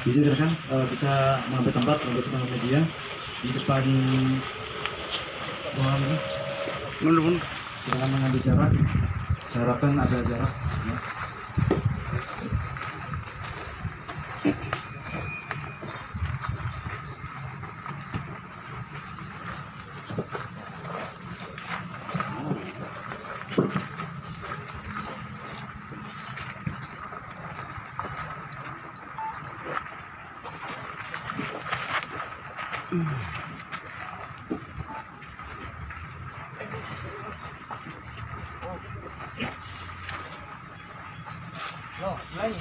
Jadi rekan bisa mengambil tempat untuk teman media di depan ruangan ini. Jangan mengambil jarak. Saya harapkan ada jarak. Ya. Mulai.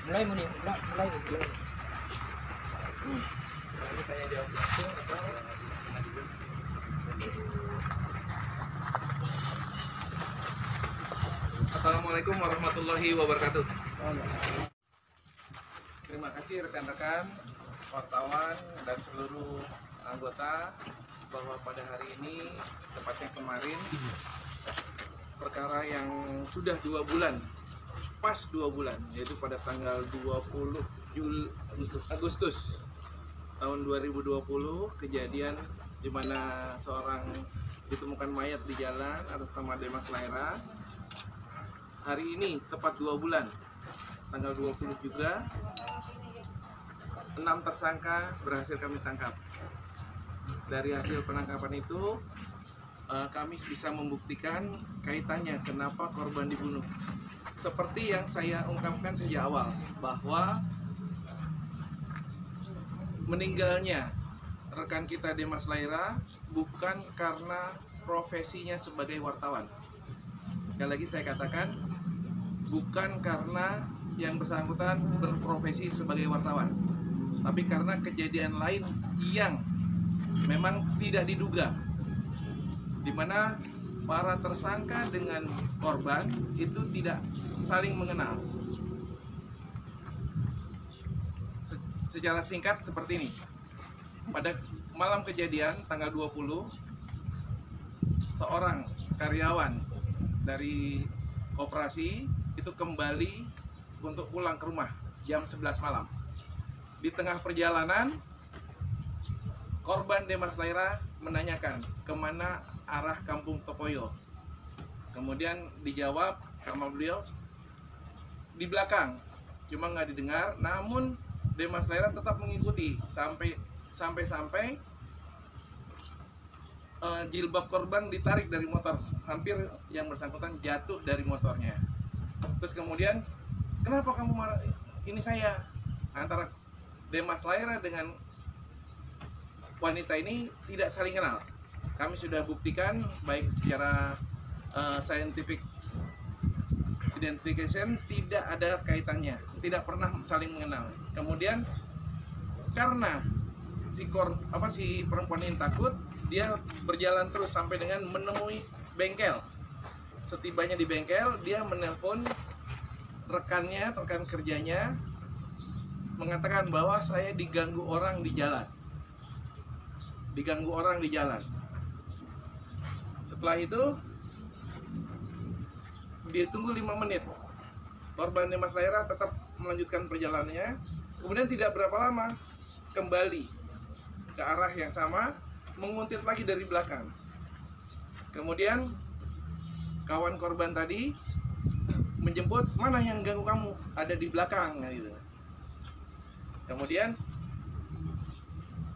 Mulai muni, mulai. Ini kayak jawab langsung atau Assalamualaikum warahmatullahi wabarakatuh. Terima kasih rekan-rekan wartawan dan seluruh anggota bahwa pada hari ini, tepatnya kemarin, perkara yang sudah 2 bulan, pas 2 bulan, yaitu pada tanggal 20 Agustus tahun 2020, kejadian di mana seorang ditemukan mayat di jalan atas nama Demas Laira. Hari ini tepat 2 bulan, tanggal 20 juga, 6 tersangka berhasil kami tangkap. Dari hasil penangkapan itu, kami bisa membuktikan kaitannya kenapa korban dibunuh. Seperti yang saya ungkapkan sejak awal, bahwa meninggalnya rekan kita Demas Laira bukan karena profesinya sebagai wartawan. Sekali lagi saya katakan, bukan karena yang bersangkutan berprofesi sebagai wartawan, tapi karena kejadian lain yang memang tidak diduga, di mana para tersangka dengan korban itu tidak saling mengenal. Secara singkat seperti ini. Pada malam kejadian tanggal 20, seorang karyawan dari koperasi itu kembali untuk pulang ke rumah jam 11 malam. Di tengah perjalanan, korban Demas Laira menanyakan kemana arah kampung Tokoyo. Kemudian dijawab sama beliau, di belakang, cuma nggak didengar. Namun Demas Laira tetap mengikuti sampai jilbab korban ditarik dari motor, hampir yang bersangkutan jatuh dari motornya. Terus kemudian, kenapa kamu marah? Ini saya. Antara Demas Laira dengan wanita ini tidak saling kenal. Kami sudah buktikan baik secara scientific identification, tidak ada kaitannya, tidak pernah saling mengenal. Kemudian karena si perempuan ini takut, dia berjalan terus sampai dengan menemui bengkel. Setibanya di bengkel, dia menelpon rekan kerjanya, mengatakan bahwa saya diganggu orang di jalan. Setelah itu dia tunggu 5 menit. Korban Demas Laira tetap melanjutkan perjalanannya. Kemudian tidak berapa lama kembali ke arah yang sama, menguntit lagi dari belakang. Kemudian kawan korban tadi menjemput, mana yang ganggu kamu? Ada di belakang, gitu. Kemudian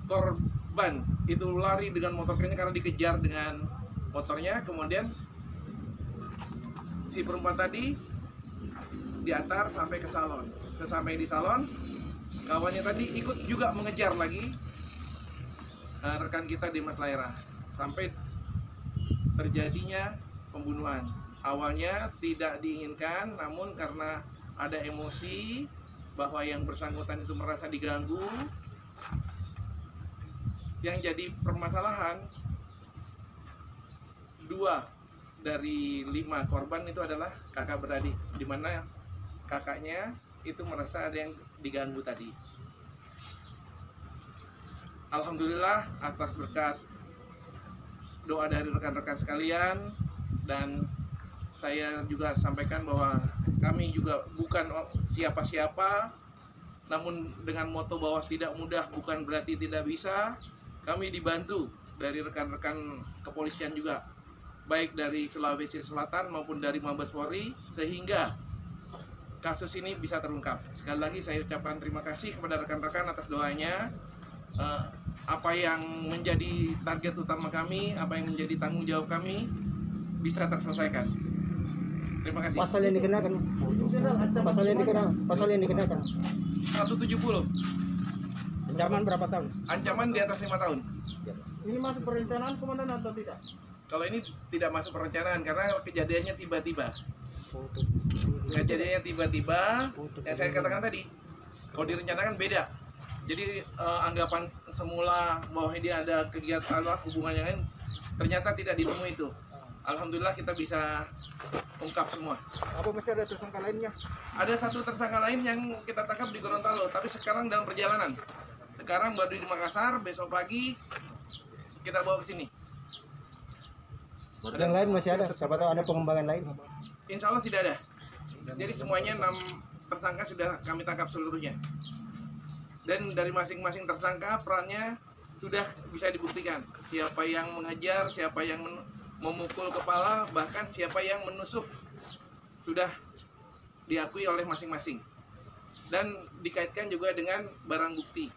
korban itu lari dengan motornya karena dikejar dengan motornya. Kemudian si perempuan tadi diantar sampai ke salon. Sesampai di salon, kawannya tadi ikut juga mengejar lagi rekan kita Demas Laira sampai terjadinya pembunuhan. Awalnya tidak diinginkan, namun karena ada emosi bahwa yang bersangkutan itu merasa diganggu, yang jadi permasalahan, 2 dari 5 korban itu adalah kakak beradik, di mana kakaknya itu merasa ada yang diganggu tadi. Alhamdulillah atas berkat doa dari rekan-rekan sekalian, dan saya juga sampaikan bahwa kami juga bukan siapa-siapa, namun dengan moto bahwa tidak mudah bukan berarti tidak bisa, kami dibantu dari rekan-rekan kepolisian juga, baik dari Sulawesi Selatan maupun dari Mabes Polri, sehingga kasus ini bisa terungkap. Sekali lagi saya ucapkan terima kasih kepada rekan-rekan atas doanya. Apa yang menjadi target utama kami, apa yang menjadi tanggung jawab kami bisa terselesaikan. Terima kasih. Pasal yang dikenakan. Pasal yang dikenakan. 170. Ancaman berapa tahun? Ancaman di atas 5 tahun. Ini masuk perencanaan komandan atau tidak? Kalau ini tidak masuk perencanaan karena kejadiannya tiba-tiba. Kejadiannya tiba-tiba, yang saya katakan tadi. Kalau direncanakan beda. Jadi anggapan semula bahwa ini ada kegiatan hubungan yang lain, ternyata tidak ditemui itu. Alhamdulillah kita bisa ungkap semua. Apa masih ada tersangka lainnya? Ada satu tersangka lain yang kita tangkap di Gorontalo, tapi sekarang dalam perjalanan. Sekarang baru di Makassar, besok pagi kita bawa ke sini. Yang lain masih ada? Siapa tahu ada pengembangan lain? Insya Allah tidak ada. Jadi semuanya 6 tersangka sudah kami tangkap seluruhnya. Dan dari masing-masing tersangka perannya sudah bisa dibuktikan. Siapa yang mengejar, siapa yang memukul kepala, bahkan siapa yang menusuk sudah diakui oleh masing-masing. Dan dikaitkan juga dengan barang bukti.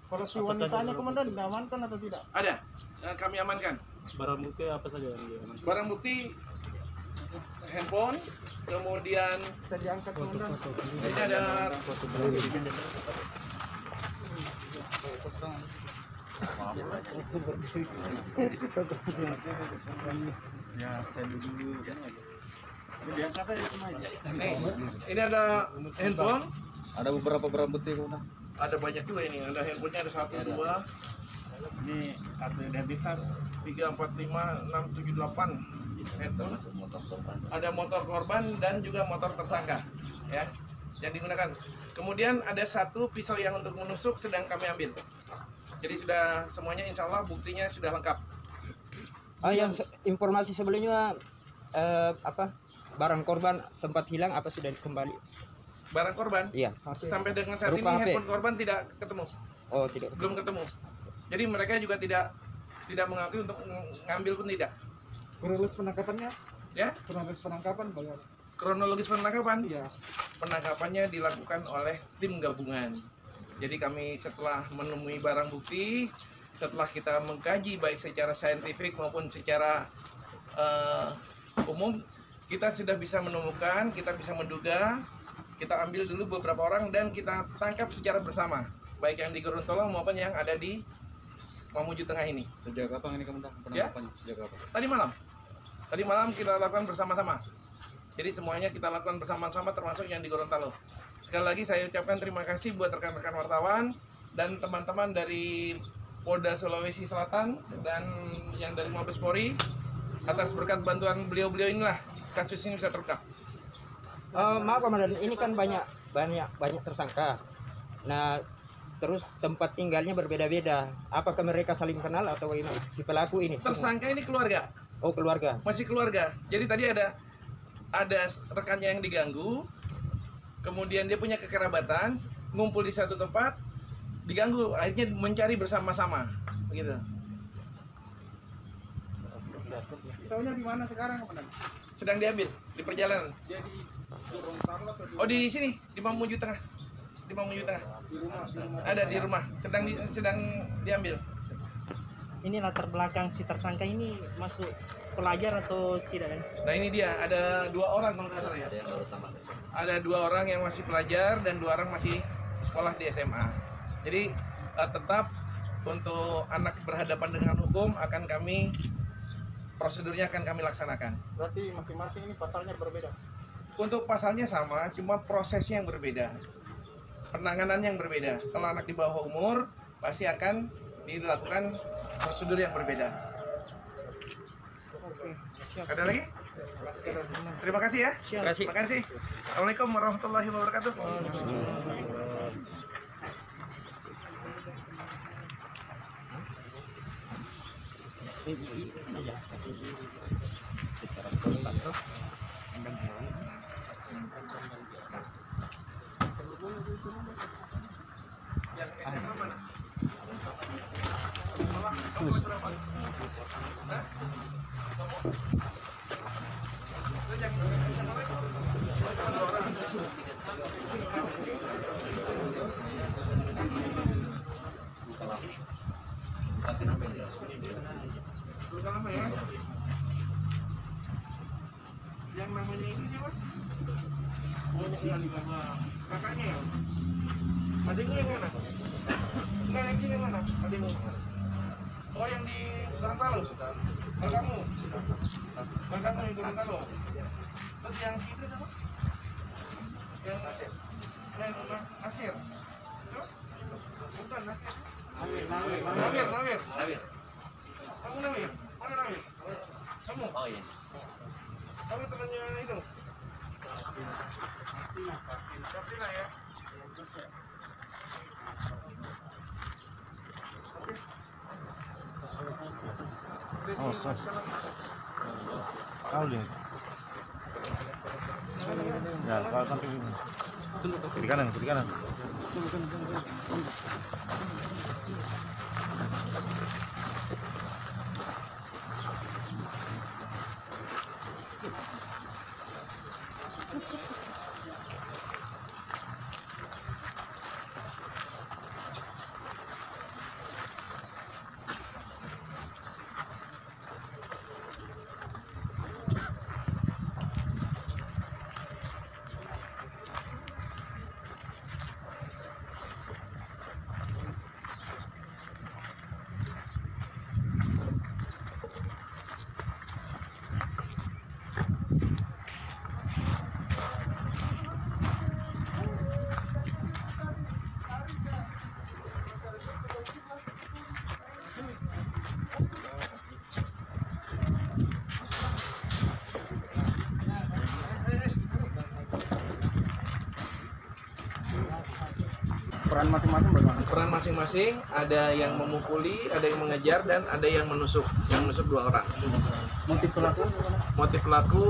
Kalau si wanitanya komandan diamankan atau tidak? Ada, kami amankan. Barang bukti apa saja yang diamankan? Barang bukti handphone, kemudian Bisa diangkat komandan. ini ada Ya, saya dulu. Diangkat aja semuanya. nih, ini ada handphone, Ada beberapa barang bukti komandan. ada banyak juga ini. Ada handphonenya ada 1, 2, Ini kartu identitas. 3, 4, 5, 6, 7, 8 handphone. Ada motor korban dan juga motor tersangka, ya, yang digunakan. Kemudian ada 1 pisau yang untuk menusuk sedang kami ambil. Jadi sudah semuanya, insya Allah buktinya sudah lengkap. Yang informasi sebelumnya barang korban sempat hilang, apa sudah kembali? Barang korban Iya. sampai dengan saat ini Berupa HP. handphone korban tidak ketemu, Oh, tidak. belum ketemu. Jadi mereka juga tidak mengakui untuk mengambil pun tidak. Kronologis penangkapannya? Ya, Kronologis penangkapan bagaimana? kronologis penangkapan. Iya. Penangkapannya dilakukan oleh tim gabungan. Jadi kami setelah menemui barang bukti, setelah kita mengkaji baik secara saintifik maupun secara umum, kita sudah bisa menemukan, kita bisa menduga, kita ambil dulu beberapa orang dan kita tangkap secara bersama, baik yang di Gorontalo maupun yang ada di Mamuju Tengah ini. Sejak kapan ini komandan penangkapannya? Sejak kapan? Tadi malam kita lakukan bersama-sama. Jadi semuanya kita lakukan bersama-sama, termasuk yang di Gorontalo. Sekali lagi saya ucapkan terima kasih buat rekan-rekan wartawan dan teman-teman dari Polda Sulawesi Selatan dan yang dari Mabes Polri. Atas berkat bantuan beliau-beliau inilah kasus ini bisa terungkap. Maaf komandan, ini kan banyak tersangka. Nah, terus tempat tinggalnya berbeda-beda. Apakah mereka saling kenal atau bagaimana? Si pelaku ini semua? Tersangka ini keluarga, Oh, keluarga. masih keluarga. Jadi tadi ada rekannya yang diganggu, kemudian dia punya kekerabatan, ngumpul di satu tempat, diganggu, akhirnya mencari bersama-sama, begitu. Pisaunya di mana sekarang komandan? Sedang diambil di perjalanan. Dia di Gorontalo atau di Oh, di sini, di Mamuju Tengah. Di Mamuju Tengah. rumah? Ada di rumah, sedang diambil. Ini latar belakang si tersangka ini masuk pelajar atau tidak kan? Nah, ini dia, ada 2 orang kalau nggak salah ya. Ada 2 orang yang masih pelajar dan 2 orang masih sekolah di SMA. Jadi tetap untuk anak berhadapan dengan hukum akan kami, prosedurnya akan kami laksanakan. Berarti masing-masing ini pasalnya berbeda. Untuk pasalnya sama, cuma prosesnya yang berbeda, penanganan yang berbeda. Kalau anak di bawah umur pasti akan dilakukan prosedur yang berbeda. Ada lagi? Terima kasih ya. Terima kasih. Assalamualaikum warahmatullahi wabarakatuh. Yang SMA mana? Kamu berapa? Hah? Bukan lama ya? Yang namanya ini siapa? Oh, yang di bawah kakaknya ya? Adiknya yang mana? Enggak, yang sini mana? Adikmu? Oh, yang di Gorontalo? Kakakmu? Kakakmu yang Gorontalo? Terus yang sini siapa? Yang Nasir? Nasir? Bukan Nasir? Nawir. Kamu Nawir? Mana Nawir? Kamu? Oh iya. Kamu temannya itu? Kapila ya? Oh, sos. Kau lihat. Ya, kau kan kiri kanan, kiri kanan. Peran masing-masing bagaimana? Peran masing-masing, ada yang memukuli, ada yang mengejar, dan ada yang menusuk. Yang menusuk 2 orang. Motif pelaku bagaimana? Motif pelaku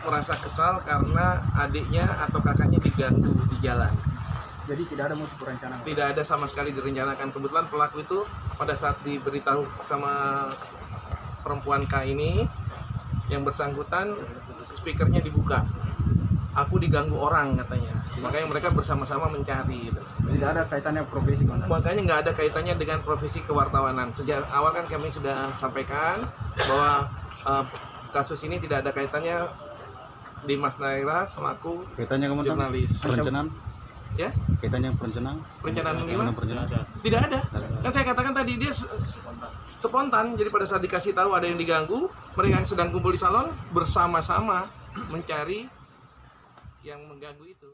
merasa kesal karena adiknya atau kakaknya diganggu di jalan. Jadi tidak ada motif perencanaan. Tidak ada sama sekali direncanakan. Kebetulan pelaku itu pada saat diberitahu sama perempuan K ini, yang bersangkutan speakernya dibuka. Aku diganggu orang katanya. Makanya mereka bersama-sama mencari gitu. Tidak ada kaitannya profesi kan? Makanya nggak ada kaitannya dengan profesi kewartawanan. Sejak awal kan kami sudah sampaikan bahwa kasus ini tidak ada kaitannya di Mas Naira selaku Kaitannya kemudian jurnalis. perencanaan? Ya? Kaitannya perencanaan? Perencanaan gimana? Perencanaan? Tidak ada. Kan saya katakan tadi dia spontan. Jadi pada saat dikasih tahu ada yang diganggu, mereka yang sedang kumpul di salon bersama-sama mencari yang mengganggu itu.